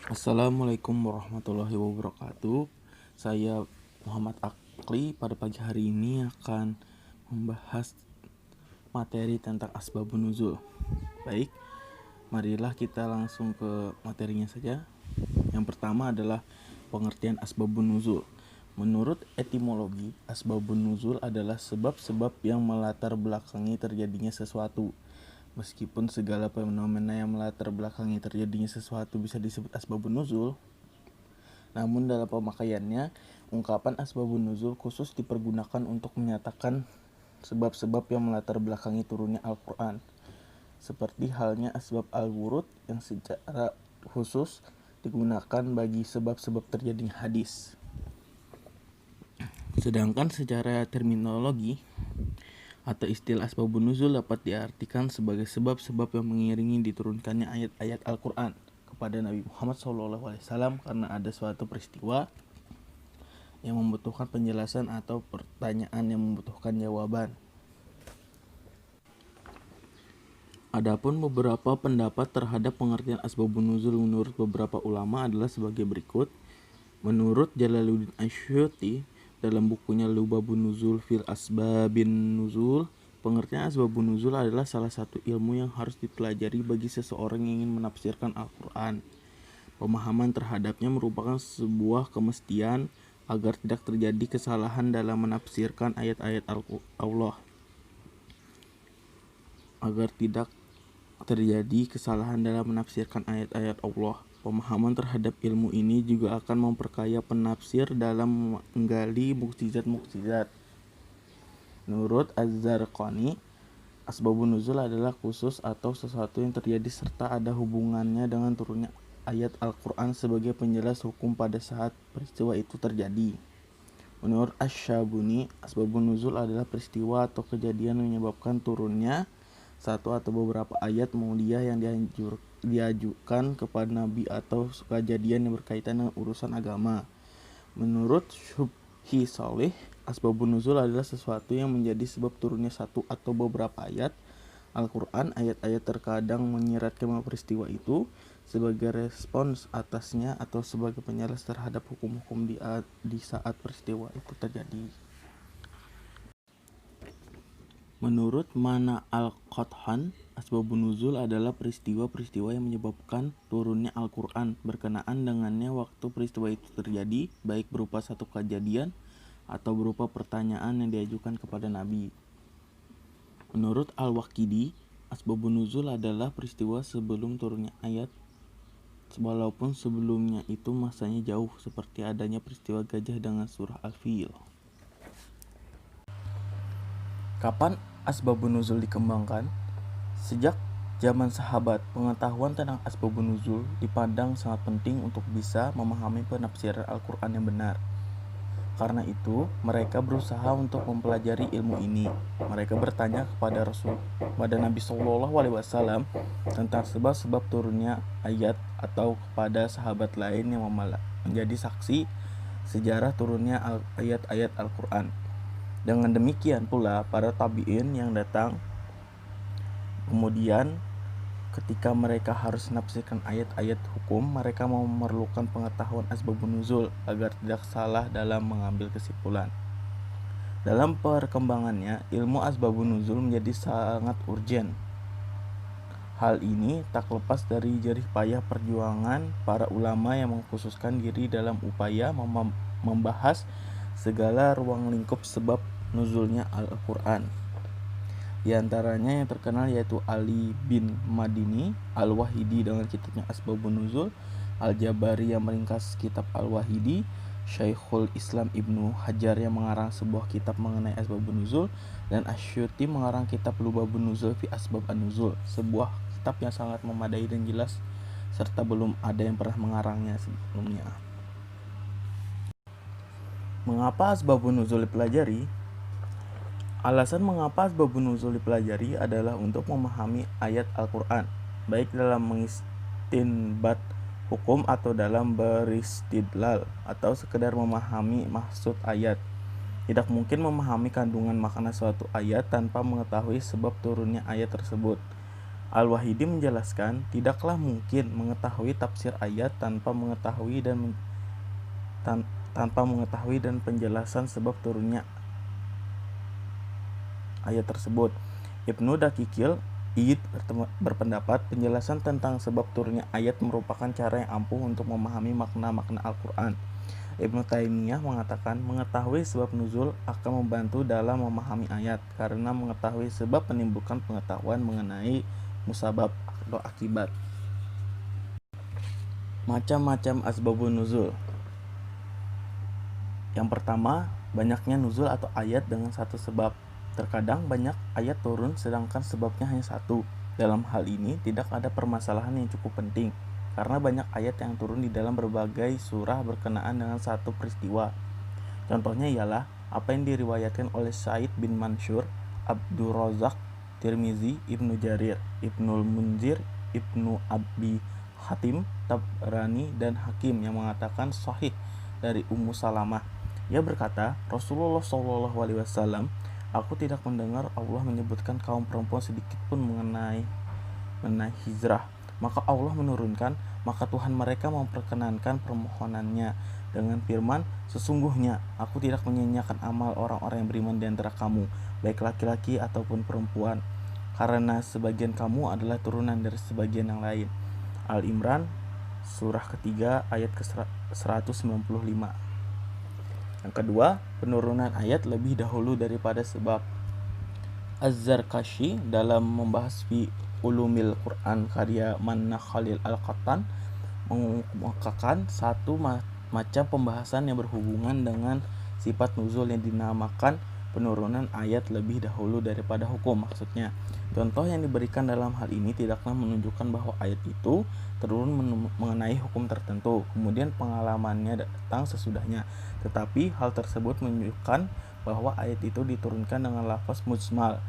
Assalamualaikum warahmatullahi wabarakatuh. Saya Muhammad Akli pada pagi hari ini akan membahas materi tentang asbabun nuzul. Baik, marilah kita langsung ke materinya saja. Yang pertama adalah pengertian asbabun nuzul. Menurut etimologi, asbabun nuzul adalah sebab-sebab yang melatar belakangi terjadinya sesuatu. Meskipun segala fenomena yang melatar belakangi terjadinya sesuatu bisa disebut asbabun nuzul, namun dalam pemakaiannya, ungkapan asbabun nuzul khusus dipergunakan untuk menyatakan sebab-sebab yang melatar belakangi turunnya Al-Quran, seperti halnya asbab al-wurud yang secara khusus digunakan bagi sebab-sebab terjadinya hadis. Sedangkan secara terminologi atau istilah asbabun nuzul dapat diartikan sebagai sebab-sebab yang mengiringi diturunkannya ayat-ayat Al-Quran kepada Nabi Muhammad SAW karena ada suatu peristiwa yang membutuhkan penjelasan atau pertanyaan yang membutuhkan jawaban. Adapun beberapa pendapat terhadap pengertian asbabun nuzul menurut beberapa ulama adalah sebagai berikut. Menurut Jalaluddin Asyuti dalam bukunya Lubabun Nuzul fil Asbabin Nuzul, pengertian asbabun nuzul adalah salah satu ilmu yang harus dipelajari bagi seseorang yang ingin menafsirkan Al-Quran. Pemahaman terhadapnya merupakan sebuah kemestian agar tidak terjadi kesalahan dalam menafsirkan ayat-ayat Allah. Agar tidak terjadi kesalahan dalam menafsirkan ayat-ayat Allah. Pemahaman terhadap ilmu ini juga akan memperkaya penafsir dalam menggali mukjizat-mukjizat. Menurut Az-Zarqani, asbabun nuzul adalah khusus atau sesuatu yang terjadi serta ada hubungannya dengan turunnya ayat Al-Quran sebagai penjelas hukum pada saat peristiwa itu terjadi. Menurut Asy-Syabuni, asbabun nuzul adalah peristiwa atau kejadian yang menyebabkan turunnya satu atau beberapa ayat mulia yang diajukan kepada Nabi atau kejadian yang berkaitan dengan urusan agama. Menurut Syubhi Saleh, asbabun nuzul adalah sesuatu yang menjadi sebab turunnya satu atau beberapa ayat Al-Quran. Ayat-ayat terkadang menyiratkan peristiwa itu sebagai respons atasnya atau sebagai penjelas terhadap hukum-hukum di saat peristiwa itu terjadi. Menurut Mana Al-Qathan, asbabun nuzul adalah peristiwa-peristiwa yang menyebabkan turunnya Al-Quran berkenaan dengannya waktu peristiwa itu terjadi, baik berupa satu kejadian atau berupa pertanyaan yang diajukan kepada Nabi. Menurut Al-Waqidi, asbabun nuzul adalah peristiwa sebelum turunnya ayat, walaupun sebelumnya itu masanya jauh, seperti adanya peristiwa gajah dengan surah Al-Fil. Kapan asbabun nuzul dikembangkan? Sejak zaman sahabat, pengetahuan tentang asbabun nuzul dipandang sangat penting untuk bisa memahami penafsiran Al-Quran yang benar. Karena itu, mereka berusaha untuk mempelajari ilmu ini. Mereka bertanya kepada Nabi SAW tentang sebab-sebab turunnya ayat atau kepada sahabat lain yang menjadi saksi sejarah turunnya ayat-ayat Al-Quran. Dengan demikian pula para tabi'in yang datang kemudian ketika mereka harus menafsirkan ayat-ayat hukum, mereka memerlukan pengetahuan asbabun nuzul agar tidak salah dalam mengambil kesimpulan. Dalam perkembangannya, ilmu asbabun nuzul menjadi sangat urgen. Hal ini tak lepas dari jerih payah perjuangan para ulama yang mengkhususkan diri dalam upaya membahas segala ruang lingkup sebab nuzulnya Al-Quran. Di antaranya yang terkenal yaitu Ali bin Madini Al-Wahidi dengan kitabnya Asbabun Nuzul, Al-Jabari yang meringkas kitab Al-Wahidi, Syekhul Islam Ibnu Hajar yang mengarang sebuah kitab mengenai Asbabun Nuzul, dan Asyuti mengarang kitab Lubabun Nuzul fi Asbab An-Nuzul, sebuah kitab yang sangat memadai dan jelas serta belum ada yang pernah mengarangnya sebelumnya. Mengapa asbabun nuzul dipelajari? Alasan mengapa asbabun nuzul dipelajari adalah untuk memahami ayat Al-Quran, baik dalam mengistinbat hukum atau dalam beristidlal, atau sekedar memahami maksud ayat. Tidak mungkin memahami kandungan makna suatu ayat tanpa mengetahui sebab turunnya ayat tersebut. Al-Wahidi menjelaskan, tidaklah mungkin mengetahui tafsir ayat tanpa mengetahui dan penjelasan sebab turunnya ayat tersebut. Ibnu Daqiqil Id berpendapat penjelasan tentang sebab turunnya ayat merupakan cara yang ampuh untuk memahami makna-makna Al-Quran. Ibnu Taimiyah mengatakan mengetahui sebab nuzul akan membantu dalam memahami ayat karena mengetahui sebab menimbulkan pengetahuan mengenai musabab atau akibat. Macam-macam asbabun nuzul. Yang pertama, banyaknya nuzul atau ayat dengan satu sebab. Terkadang banyak ayat turun sedangkan sebabnya hanya satu. Dalam hal ini tidak ada permasalahan yang cukup penting karena banyak ayat yang turun di dalam berbagai surah berkenaan dengan satu peristiwa. Contohnya ialah apa yang diriwayatkan oleh Sa'id bin Mansur, Abdurrazzaq, Tirmizi, Ibnu Jarir, Ibnul Munzir, Ibnu Abi Hatim, Tabrani, dan Hakim yang mengatakan sahih dari Ummu Salamah. Ia berkata, Rasulullah SAW, aku tidak mendengar Allah menyebutkan kaum perempuan sedikit pun mengenai hijrah. Maka Allah menurunkan, maka Tuhan mereka memperkenankan permohonannya dengan firman, sesungguhnya aku tidak menyia-nyiakan amal orang-orang yang beriman di antara kamu, baik laki-laki ataupun perempuan, karena sebagian kamu adalah turunan dari sebagian yang lain. Al-Imran surah ketiga ayat ke-195. Yang kedua, penurunan ayat lebih dahulu daripada sebab. Az-Zarkashi dalam membahas fi Ulumil Quran karya Manna Khalil Al-Qattan mengemukakan satu macam pembahasan yang berhubungan dengan sifat nuzul yang dinamakan penurunan ayat lebih dahulu daripada hukum. Maksudnya, contoh yang diberikan dalam hal ini tidaklah menunjukkan bahwa ayat itu turun mengenai hukum tertentu, kemudian pengalamannya datang sesudahnya. Tetapi hal tersebut menunjukkan bahwa ayat itu diturunkan dengan lafaz mujmal,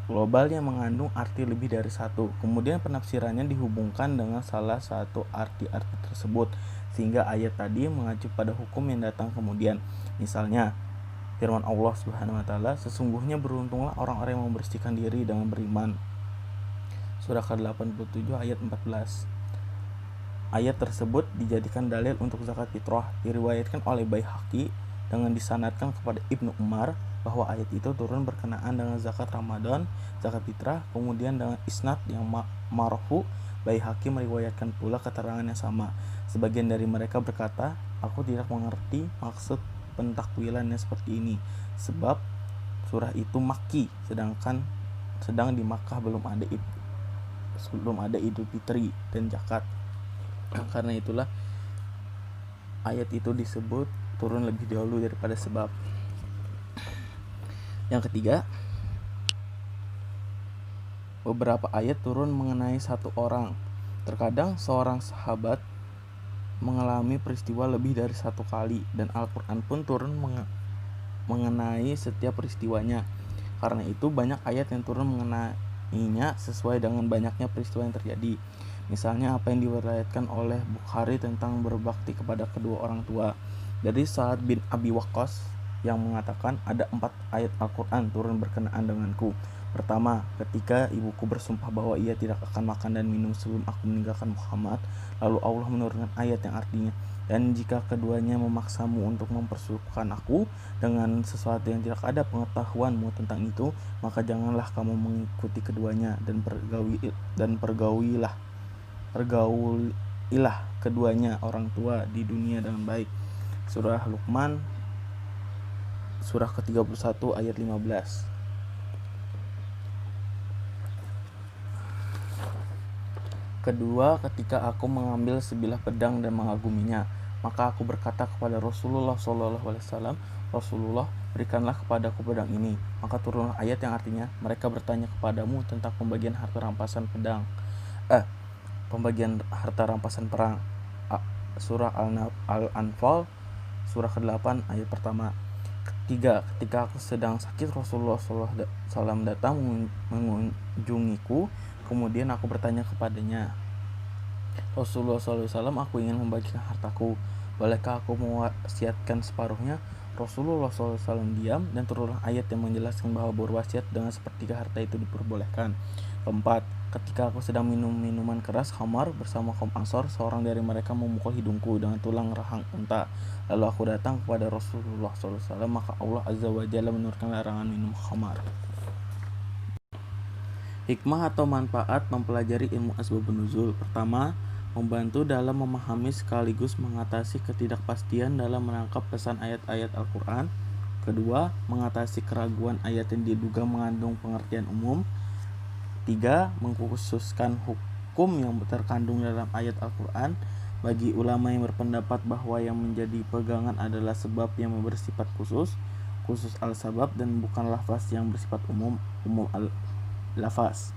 global yang mengandung arti lebih dari satu. Kemudian penafsirannya dihubungkan dengan salah satu arti-arti tersebut, sehingga ayat tadi mengacu pada hukum yang datang kemudian. Misalnya, firman Allah Subhanahu wa taala, sesungguhnya beruntunglah orang-orang yang membersihkan diri dengan beriman. Surah ke-87 ayat 14. Ayat tersebut dijadikan dalil untuk zakat fitrah. Diriwayatkan oleh Baihaqi dengan disanadkan kepada Ibnu Umar bahwa ayat itu turun berkenaan dengan zakat Ramadan, zakat fitrah, kemudian dengan isnad yang marfu. Baihaqi meriwayatkan pula keterangan yang sama. Sebagian dari mereka berkata, aku tidak mengerti maksud pentakwilannya seperti ini, sebab surah itu Makki, sedang di Makkah belum ada Idul Fitri dan zakat. Karena itulah ayat itu disebut turun lebih dahulu daripada sebab. Yang ketiga, beberapa ayat turun mengenai satu orang. Terkadang seorang sahabat mengalami peristiwa lebih dari satu kali, dan Al-Quran pun turun mengenai setiap peristiwanya. Karena itu banyak ayat yang turun mengenainya sesuai dengan banyaknya peristiwa yang terjadi. Misalnya apa yang diriwayatkan oleh Bukhari tentang berbakti kepada kedua orang tua dari Sa'ad bin Abi Waqqas yang mengatakan ada 4 ayat Al-Quran turun berkenaan denganku. Pertama, ketika ibuku bersumpah bahwa ia tidak akan makan dan minum sebelum aku meninggalkan Muhammad, lalu Allah menurunkan ayat yang artinya, dan jika keduanya memaksamu untuk mempersukukan aku dengan sesuatu yang tidak ada pengetahuanmu tentang itu, maka janganlah kamu mengikuti keduanya, dan pergaulilah keduanya orang tua di dunia dengan baik. Surah Luqman surah ke-31 ayat 15. Kedua, ketika aku mengambil sebilah pedang dan mengaguminya, maka aku berkata kepada Rasulullah SAW, Rasulullah, berikanlah kepadaku pedang ini. Maka turunlah ayat yang artinya, mereka bertanya kepadamu tentang pembagian harta rampasan perang. Surah Al-Anfal surah ke-8 ayat pertama. Ketiga, ketika aku sedang sakit, Rasulullah SAW datang mengunjungiku. Kemudian aku bertanya kepadanya, Rasulullah SAW, aku ingin membagikan hartaku, bolehkah aku mewasiatkan separuhnya? Rasulullah SAW diam, dan turunlah ayat yang menjelaskan bahwa berwasiat dengan sepertiga harta itu diperbolehkan. Keempat, ketika aku sedang minum minuman keras khamar bersama kaum Ansor, seorang dari mereka memukul hidungku dengan tulang rahang unta. Lalu aku datang kepada Rasulullah SAW, maka Allah Azza wa Jalla menurunkan larangan minum khamar. Hikmah atau manfaat mempelajari ilmu asbabun nuzul. Pertama, membantu dalam memahami sekaligus mengatasi ketidakpastian dalam menangkap pesan ayat-ayat Al-Quran. Kedua, mengatasi keraguan ayat yang diduga mengandung pengertian umum. Tiga, mengkhususkan hukum yang terkandung dalam ayat Al-Quran bagi ulama yang berpendapat bahwa yang menjadi pegangan adalah sebab yang bersifat khusus al-sabab, dan bukan lafaz yang bersifat umum al-lafaz.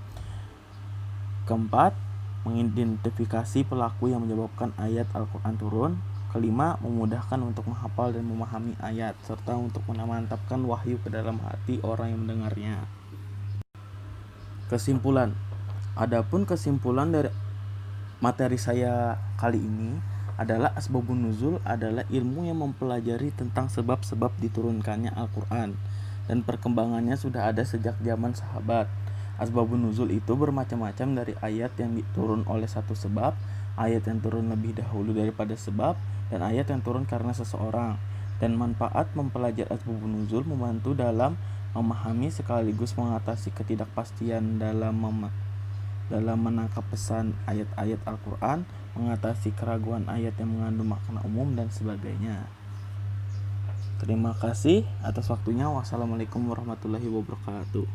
Keempat, mengidentifikasi pelaku yang menyebabkan ayat Al-Quran turun. Kelima, memudahkan untuk menghafal dan memahami ayat, serta untuk memantapkan wahyu ke dalam hati orang yang mendengarnya. Kesimpulan. Adapun kesimpulan dari materi saya kali ini adalah asbabun nuzul adalah ilmu yang mempelajari tentang sebab-sebab diturunkannya Al-Quran, dan perkembangannya sudah ada sejak zaman sahabat. Asbabun nuzul itu bermacam-macam, dari ayat yang diturun oleh satu sebab, ayat yang turun lebih dahulu daripada sebab, dan ayat yang turun karena seseorang. Dan manfaat mempelajari asbabun nuzul membantu dalam memahami sekaligus mengatasi ketidakpastian dalam menangkap pesan ayat-ayat Al-Quran, mengatasi keraguan ayat yang mengandung makna umum, dan sebagainya. Terima kasih atas waktunya. Wassalamualaikum warahmatullahi wabarakatuh.